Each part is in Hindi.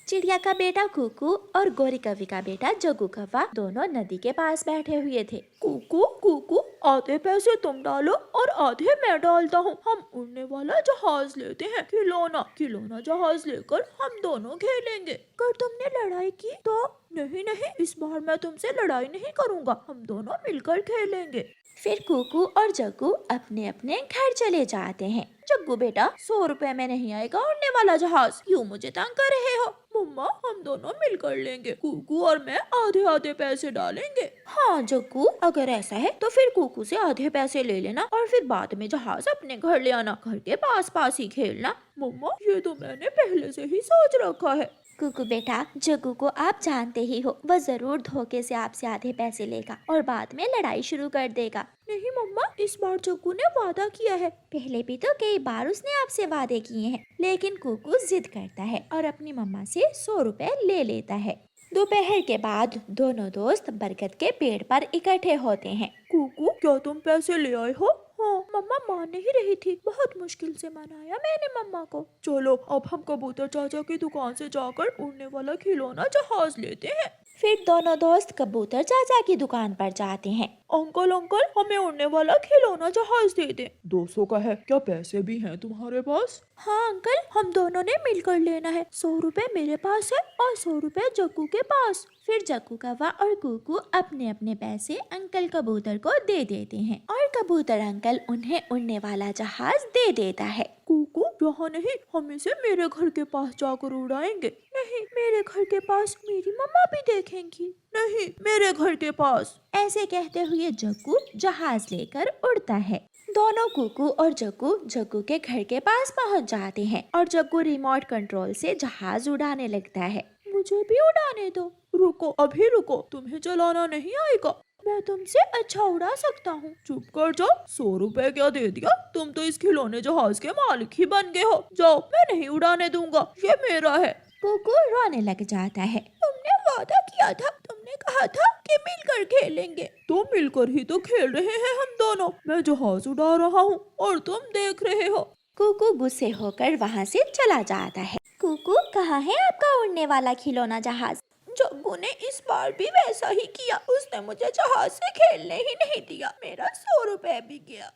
चिड़िया का बेटा कुकू और गोरी कौवी का बेटा जग्गू कौवा दोनों नदी के पास बैठे हुए थे। कुकू कुकू, आधे पैसे तुम डालो और आधे मैं डालता हूँ। हम उड़ने वाला जहाज लेते हैं, खिलौना खिलौना जहाज लेकर हम दोनों खेलेंगे। अगर तुमने लड़ाई की तो नहीं नहीं, इस बार मैं तुमसे लड़ाई नहीं करूँगा, हम दोनों मिलकर खेलेंगे। फिर कुकू और जग्गू अपने अपने घर चले जाते हैं। जग्गू बेटा, 100 रुपए में नहीं आएगा उड़ने वाला जहाज, क्यों मुझे तंग कर रहे हो? मम्मा, हम दोनों मिलकर लेंगे, कुकू और मैं आधे आधे पैसे डालेंगे। हाँ जग्गू, अगर ऐसा है तो फिर कुकू से आधे पैसे ले लेना और फिर बाद में जहाज अपने घर ले आना, घर के पास पास ही खेलना। मम्मा, ये तो मैंने पहले से ही सोच रखा है। कुकू बेटा, जग्गू को आप जानते ही हो, वह जरूर धोखे से आपसे आधे पैसे लेगा और बाद में लड़ाई शुरू कर देगा। नहीं मम्मा, इस बार जग्गू ने वादा किया है। पहले भी तो कई बार उसने आपसे वादे किए हैं, लेकिन कुकू जिद करता है और अपनी मम्मा से 100 रुपए ले लेता है। दोपहर के बाद दोनों दोस्त बरगद के पेड़ पर इकट्ठे होते हैं। कुकू, क्या तुम पैसे ले आए हो? हाँ, मम्मा मान नहीं रही थी, बहुत मुश्किल से मनाया मैंने मम्मा को। चलो अब हम कबूतर चाचा की दुकान से जाकर उड़ने वाला खिलौना जहाज लेते हैं। फिर दोनों दोस्त कबूतर चाचा की दुकान पर जाते हैं। अंकल अंकल, हमें उड़ने वाला खिलौना जहाज दे दे। 200 का है, क्या पैसे भी हैं तुम्हारे पास? हाँ अंकल, हम दोनों ने मिलकर लेना है। 100 रुपए मेरे पास है और 100 रुपए जग्गू के पास। फिर जग्गू कौवा और कुकू अपने अपने पैसे अंकल कबूतर को दे देते हैं और कबूतर अंकल उन्हें उड़ने वाला जहाज दे देता है। कुकू, यहाँ नहीं, हम इसे मेरे घर के पास जाकर उड़ाएंगे। नहीं, मेरे घर के पास मेरी मम्मा भी देखेंगी। नहीं, मेरे घर के पास। ऐसे कहते हुए जग्गू जहाज लेकर उड़ता है। दोनों कुकू और जग्गू जग्गू के घर के पास पहुंच जाते हैं और जग्गू रिमोट कंट्रोल से जहाज उड़ाने लगता है। मुझे भी उड़ाने दो। रुको, अभी रुको, तुम्हें चलाना नहीं आएगा, मैं तुमसे अच्छा उड़ा सकता हूँ। चुप कर जाओ, 100 रुपए क्या दे दिया, तुम तो इस खिलौने जहाज के मालिक ही बन गए हो। जाओ, मैं नहीं उड़ाने दूंगा, ये मेरा है। कुकू रोने लग जाता है। तुमने वादा किया था, तुमने कहा था कि मिलकर खेलेंगे। तो मिलकर ही तो खेल रहे हैं हम दोनों। मैं जहाज उड़ा रहा हूँ और तुम देख रहे हो। कुकू गुस्से होकर वहाँ से चला जाता है। कुकू, कहाँ है आपका उड़ने वाला खिलौना जहाज? जग्गू ने इस बार भी वैसा ही किया, उसने मुझे जहाज से खेलने ही नहीं दिया, मेरा 100 रुपए भी गया।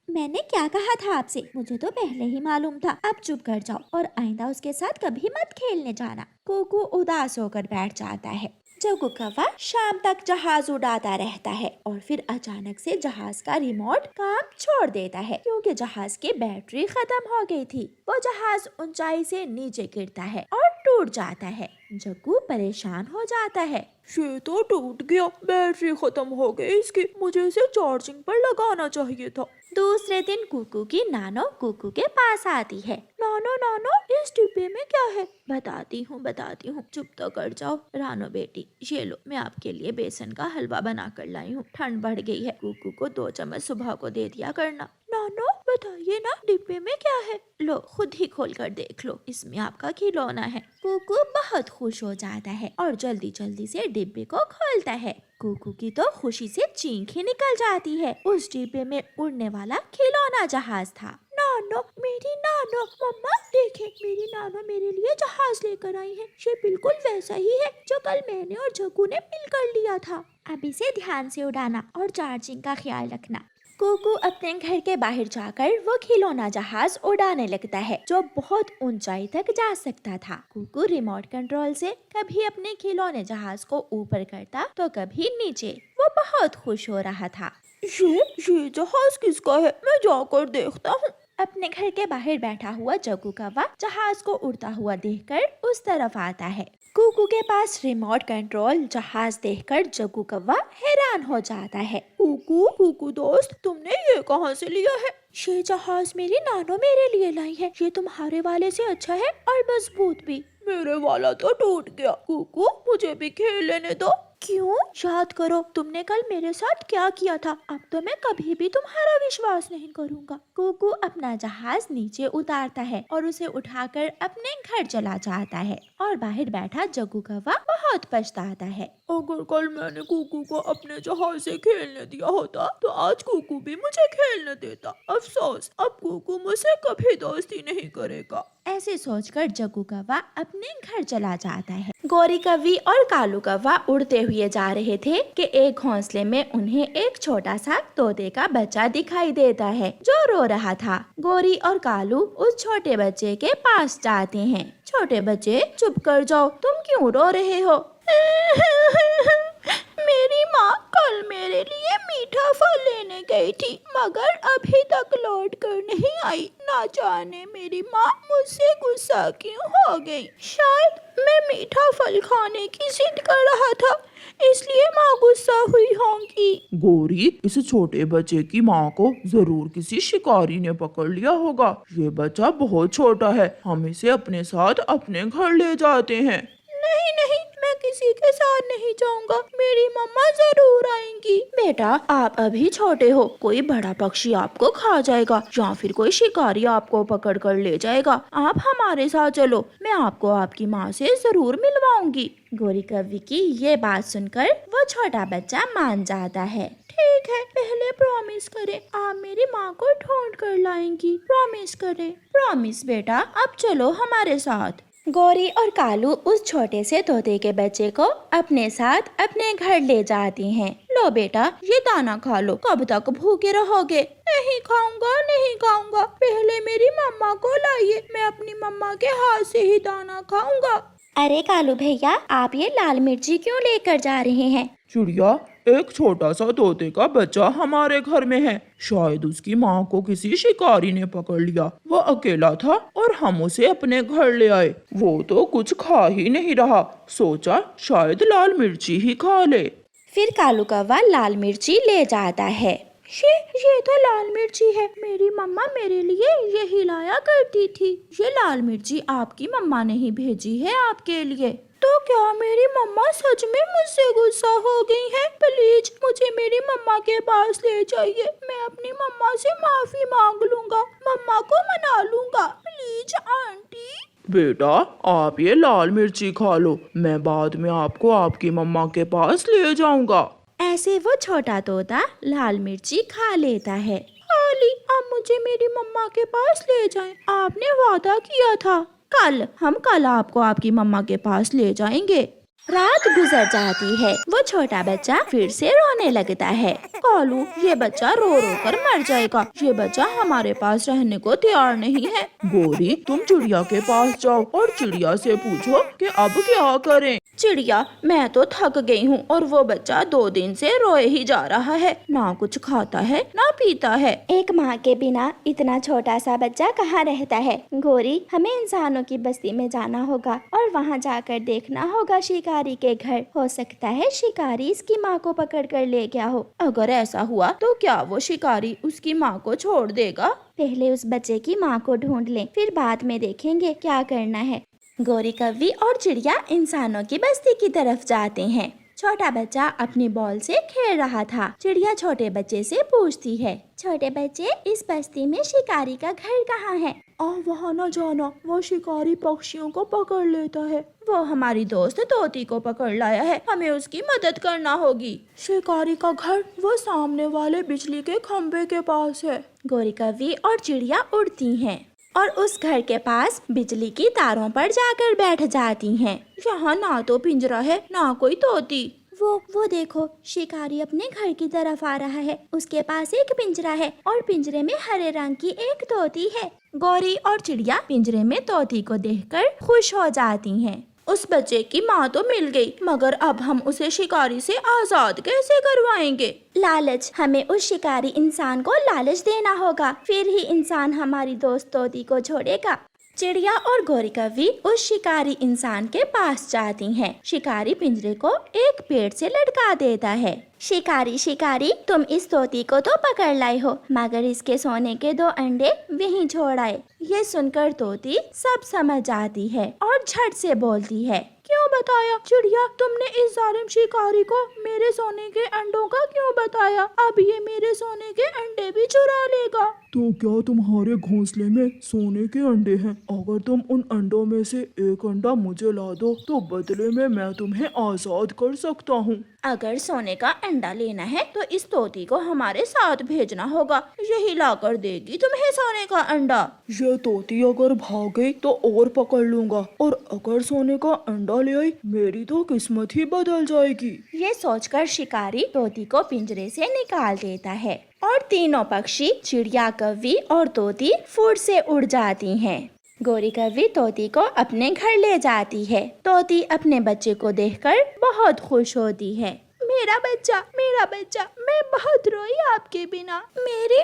मैंने क्या कहा था आपसे? मुझे तो पहले ही मालूम था। अब चुप कर जाओ और आइंदा उसके साथ कभी मत खेलने जाना। कुकू उदास होकर बैठ जाता है। जग्गू कौवा शाम तक जहाज उड़ाता रहता है और फिर अचानक से जहाज का रिमोट काम छोड़ देता है क्योंकि जहाज की बैटरी खत्म हो गई थी। वो जहाज ऊंचाई से नीचे गिरता है और टूट जाता है। जग्गू परेशान हो जाता है। ये तो टूट गया, बैटरी खत्म हो गई इसकी, मुझे इसे चार्जिंग पर लगाना चाहिए था। दूसरे दिन कुकू की नानो कुकू के पास आती है। नानो नानो, इस डिब्बे में क्या है? बताती हूँ, चुप तो कर जाओ। रानो बेटी, ये लो, मैं आपके लिए बेसन का हलवा बना कर लाई हूँ। ठंड बढ़ गई है, कुकू को 2 चम्मच सुबह को दे दिया करना। नानो बताइए ना, डिब्बे में क्या है? लो, खुद ही खोल कर देख लो, इसमें आपका खिलौना है। कुकू बहुत खुश हो जाता है और जल्दी जल्दी से डिब्बे को खोलता है। कुकू की तो खुशी से चीख ही निकल जाती है। उस डिब्बे में उड़ने वाला खिलौना जहाज था। नानो, मेरी नानो, मम्मा देखें, मेरी नानो मेरे लिए जहाज लेकर आई है। ये बिल्कुल वैसा ही है जो कल मैंने और जग्गू ने मिलकर लिया था। अब इसे ध्यान से उड़ाना और चार्जिंग का ख्याल रखना। कुकू अपने घर के बाहर जाकर वो खिलौना जहाज उड़ाने लगता है जो बहुत ऊंचाई तक जा सकता था। कुकू रिमोट कंट्रोल से कभी अपने खिलौने जहाज को ऊपर करता तो कभी नीचे। वो बहुत खुश हो रहा था। ये जहाज किसका है? मैं जाकर देखता हूँ। अपने घर के बाहर बैठा हुआ जग्गू कौवा जहाज को उड़ता हुआ देखकर उस तरफ आता है। कुकू के पास रिमोट कंट्रोल जहाज देखकर जग्गू कौवा हैरान हो जाता है। कुकू दोस्त, तुमने ये कहाँ से लिया है? ये जहाज मेरी नानो मेरे लिए लाई है। ये तुम्हारे वाले से अच्छा है और मजबूत भी। मेरे वाला तो टूट गया। कुकू, मुझे भी खेल लेने दो। क्यों? याद करो, तुमने कल मेरे साथ क्या किया था। अब तो मैं कभी भी तुम्हारा विश्वास नहीं करूँगा। कुकू अपना जहाज नीचे उतारता है और उसे उठाकर अपने घर चला जाता है और बाहर बैठा जग्गू कौवा बहुत पछताता है। अगर कल मैंने कुकू को अपने जहाज से खेलने दिया होता तो आज कुकू भी मुझे खेलने देता। अफसोस, अब कुकू मुझसे कभी दोस्ती नहीं करेगा। ऐसे सोचकर जग्गू कौवा अपने घर चला जाता है। गौरी कौवी और कालू कौवा उड़ते हुए जा रहे थे कि एक घोंसले में उन्हें एक छोटा सा तोते का बच्चा दिखाई देता है जो रो रहा था। गौरी और कालू उस छोटे बच्चे के पास जाते हैं। छोटे बच्चे, चुप कर जाओ, तुम क्यों रो रहे हो? मेरी माँ कल मेरे लिए मीठा फल लेने गई थी, मगर अभी तक लौट कर नहीं आई। ना जाने मेरी माँ मुझसे गुस्सा क्यों हो गई। शायद मैं मीठा फल खाने की जिद कर रहा था, इसलिए माँ गुस्सा हुई होंगी। गौरी, इस छोटे बच्चे की माँ को जरूर किसी शिकारी ने पकड़ लिया होगा। ये बच्चा बहुत छोटा है, हम इसे अपने साथ अपने घर ले जाते हैं। नहीं नहीं, मैं किसी के साथ नहीं जाऊंगा, मेरी मम्मा जरूर आएंगी। बेटा, आप अभी छोटे हो, कोई बड़ा पक्षी आपको खा जाएगा या फिर कोई शिकारी आपको पकड़ कर ले जाएगा। आप हमारे साथ चलो, मैं आपको आपकी माँ से जरूर मिलवाऊंगी। गौरी कौवी की ये बात सुनकर वो छोटा बच्चा मान जाता है। ठीक है, पहले प्रॉमिस करें आप मेरी माँ को ढूंढ कर लाएंगी। प्रॉमिस करें। प्रॉमिस बेटा, अब चलो हमारे साथ। गौरी और कालू उस छोटे से तोते के बच्चे को अपने साथ अपने घर ले जाती हैं। लो बेटा, ये दाना खा लो, कब तक भूखे रहोगे? नहीं खाऊंगा, नहीं खाऊंगा, पहले मेरी मम्मा को लाइए, मैं अपनी मम्मा के हाथ से ही दाना खाऊंगा। अरे कालू भैया, आप ये लाल मिर्ची क्यों लेकर जा रहे हैं? चिड़िया, एक छोटा सा तोते का बच्चा हमारे घर में है। शायद उसकी माँ को किसी शिकारी ने पकड़ लिया। वह अकेला था और हम उसे अपने घर ले आए। वो तो कुछ खा ही नहीं रहा, सोचा शायद लाल मिर्ची ही खा ले। फिर कालू कौवा लाल मिर्ची ले जाता है। ये तो लाल मिर्ची है, मेरी मम्मा मेरे लिए यही लाया करती थी। ये लाल मिर्ची आपकी मम्मा ने ही भेजी है आपके लिए। तो क्या मेरी मम्मा सच में मुझसे गुस्सा हो गई हैं? प्लीज मुझे मेरी मम्मा के पास ले जाइए, मैं अपनी मम्मा से माफी मांग लूंगा, मम्मा को मना लूंगा। Please aunty. बेटा, आप ये लाल मिर्ची खा लो, मैं बाद में आपको आपकी मम्मा के पास ले जाऊंगा। ऐसे वो छोटा तोता लाल मिर्ची खा लेता है। ओली, अब मुझे मेरी मम्मा के पास ले जाएं, आपने वादा किया था। हम कल आपको आपकी मम्मा के पास ले जाएंगे। रात गुजर जाती है, वो छोटा बच्चा फिर से रोने लगता है। कालू, ये बच्चा रो रो कर मर जाएगा, ये बच्चा हमारे पास रहने को तैयार नहीं है। गौरी, तुम चिड़िया के पास जाओ और चिड़िया से पूछो कि अब क्या करें। चिड़िया, मैं तो थक गई हूँ और वो बच्चा 2 दिन से रोए ही जा रहा है, ना कुछ खाता है ना पीता है। एक माँ के बिना इतना छोटा सा बच्चा कहाँ रहता है? गौरी, हमें इंसानों की बस्ती में जाना होगा और वहाँ जाकर देखना होगा शिकारी के घर। हो सकता है शिकारी इसकी माँ को पकड़ कर ले गया हो। अगर ऐसा हुआ तो क्या वो शिकारी उसकी माँ को छोड़ देगा? पहले उस बच्चे की माँ को ढूंढ लें, फिर बाद में देखेंगे क्या करना है। गौरी कौवी और चिड़िया इंसानों की बस्ती की तरफ जाते हैं। छोटा बच्चा अपनी बॉल से खेल रहा था। चिड़िया छोटे बच्चे से पूछती है, छोटे बच्चे, इस बस्ती में शिकारी का घर कहाँ है? वहाँ न जाना, वो शिकारी पक्षियों को पकड़ लेता है। वो हमारी दोस्त तोती को पकड़ लाया है, हमें उसकी मदद करना होगी। शिकारी का घर वो सामने वाले बिजली के खम्भे के पास है। गौरी कौवी और चिड़िया उड़ती हैं और उस घर के पास बिजली की तारों पर जाकर बैठ जाती हैं। यहाँ ना तो पिंजरा है ना कोई तोती। वो देखो, शिकारी अपने घर की तरफ आ रहा है। उसके पास एक पिंजरा है और पिंजरे में हरे रंग की एक तोती है। गौरी और चिड़िया पिंजरे में तोती को देखकर खुश हो जाती हैं। उस बच्चे की माँ तो मिल गई, मगर अब हम उसे शिकारी से आजाद कैसे करवाएंगे? लालच, हमें उस शिकारी इंसान को लालच देना होगा, फिर ही इंसान हमारी दोस्त तोती को छोड़ेगा। चिड़िया और गौरी कौवी उस शिकारी इंसान के पास जाती हैं। शिकारी पिंजरे को एक पेड़ से लटका देता है। शिकारी, तुम इस तोती को तो पकड़ लाई हो, मगर इसके सोने के 2 अंडे वहीं छोड़ आए। ये सुनकर तोती सब समझ जाती है और झट से बोलती है, क्यों बताया चिड़िया? तुमने इस जालिम शिकारी को मेरे सोने के अंडों का क्यों बताया? अब ये मेरे सोने के अंडे भी चुरा लेगा। तो क्या तुम्हारे घोंसले में सोने के अंडे हैं? अगर तुम उन अंडों में से एक अंडा मुझे ला दो तो बदले में मैं तुम्हें आजाद कर सकता हूँ। अगर सोने का अंडा लेना है तो इस तोती को हमारे साथ भेजना होगा, यही लाकर देगी तुम्हें सोने का अंडा। ये तोती अगर भाग गई तो और पकड़ लूंगा, और अगर सोने का अंडा ले आई मेरी तो किस्मत ही बदल जाएगी। ये सोचकर शिकारी तोती को पिंजरे से निकाल देता है और तीनों पक्षी चिड़िया, कौवी और तोती फुर्र से उड़ जाती हैं। गोरी कौवी तोती को अपने घर ले जाती है। तोती अपने बच्चे को देखकर बहुत खुश होती है। मेरा बच्चा, मैं बहुत रोई आपके बिना। मेरी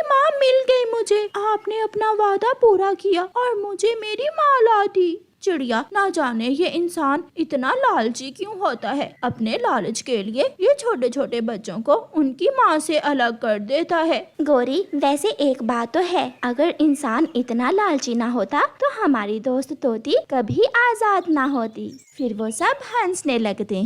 माँ मिल गई मुझे। आपने अपना वादा पूरा किया और मुझे मेरी माँ ला दी। चिड़िया, ना जाने ये इंसान इतना लालची क्यों होता है। अपने लालच के लिए ये छोटे छोटे बच्चों को उनकी माँ से अलग कर देता है। गोरी, वैसे एक बात तो है, अगर इंसान इतना लालची ना होता तो हमारी दोस्त तोती कभी आजाद ना होती। फिर वो सब हंसने लगते हैं।